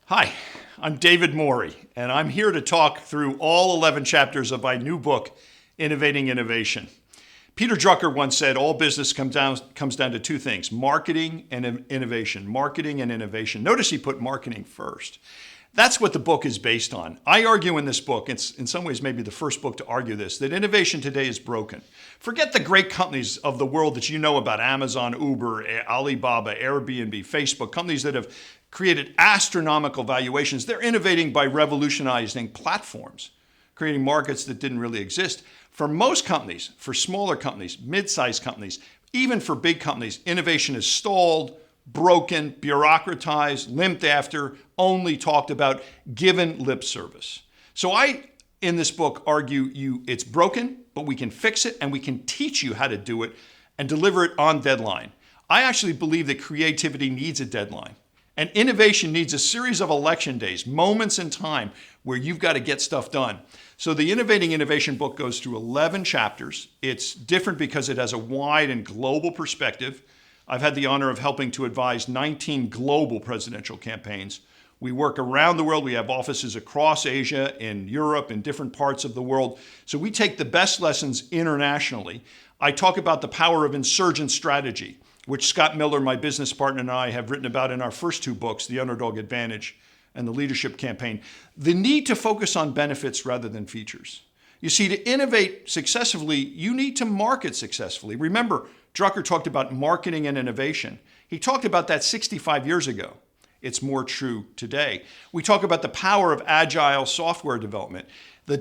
Hi, I'm David Morey, and I'm here to talk through all 11 chapters of my new book, Innovating Innovation. Peter Drucker once said all business comes down to two things, marketing and innovation. Marketing and innovation. Notice he put marketing first. That's what the book is based on. I argue in this book, it's in some ways maybe the first book to argue this, that innovation today is broken. Forget the great companies of the world that you know about, Amazon, Uber, Alibaba, Airbnb, Facebook, companies that have created astronomical valuations. They're innovating by revolutionizing platforms, creating markets that didn't really exist. For most companies, for smaller companies, mid-sized companies, even for big companies, innovation is stalled, broken, bureaucratized, limped after, only talked about, given lip service. So I, in this book, argue it's broken, but we can fix it and we can teach you how to do it and deliver it on deadline. I actually believe that creativity needs a deadline. And innovation needs a series of election days, moments in time where you've got to get stuff done. So the Innovating Innovation book goes through 11 chapters. It's different because it has a wide and global perspective. I've had the honor of helping to advise 19 global presidential campaigns. We work around the world. We have offices across Asia, in Europe, in different parts of the world. So we take the best lessons internationally. I talk about the power of insurgent strategy, which Scott Miller, my business partner, and I have written about in our first two books, The Underdog Advantage and The Leadership Campaign. The need to focus on benefits rather than features. You see, to innovate successfully, you need to market successfully. Remember, Drucker talked about marketing and innovation. He talked about that 65 years ago. It's more true today. We talk about the power of agile software development. The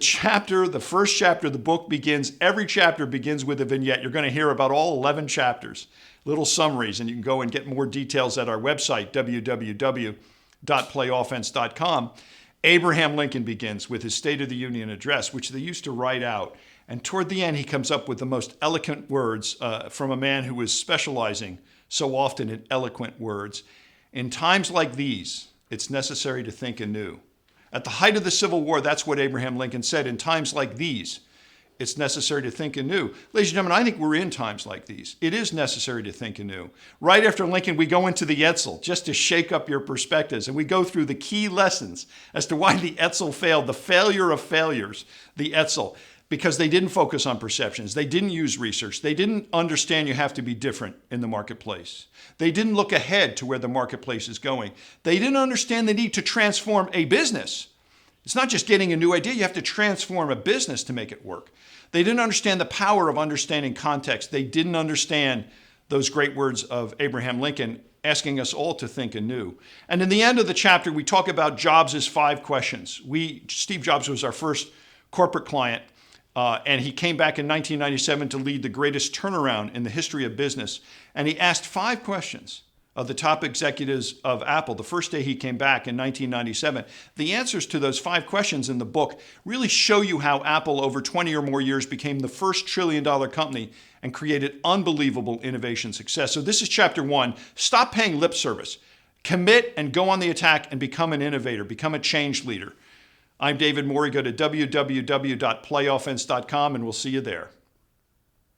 first chapter of the book every chapter begins with a vignette. You're going to hear about all 11 chapters, little summaries, and you can go and get more details at our website, www.playoffense.com. Abraham Lincoln begins with his State of the Union address, which they used to write out. And toward the end, he comes up with the most eloquent words from a man who was specializing so often in eloquent words. In times like these, it's necessary to think anew. At the height of the Civil War, that's what Abraham Lincoln said. In times like these, it's necessary to think anew. Ladies and gentlemen, I think we're in times like these. It is necessary to think anew. Right after Lincoln, we go into the Etzel just to shake up your perspectives. And we go through the key lessons as to why the Etzel failed, the failure of failures, the Etzel, because they didn't focus on perceptions. They didn't use research. They didn't understand you have to be different in the marketplace. They didn't look ahead to where the marketplace is going. They didn't understand the need to transform a business. It's not just getting a new idea. You have to transform a business to make it work. They didn't understand the power of understanding context. They didn't understand those great words of Abraham Lincoln asking us all to think anew. And in the end of the chapter, we talk about Jobs' 5 questions. Steve Jobs was our first corporate client, and he came back in 1997 to lead the greatest turnaround in the history of business. And he asked 5 questions of the top executives of Apple the first day he came back in 1997. The answers to those 5 questions in the book really show you how Apple over 20 or more years became the first trillion-dollar company and created unbelievable innovation success. So this is chapter 1. Stop paying lip service. Commit and go on the attack and become an innovator, become a change leader. I'm David Morey. Go to www.playoffense.com and we'll see you there.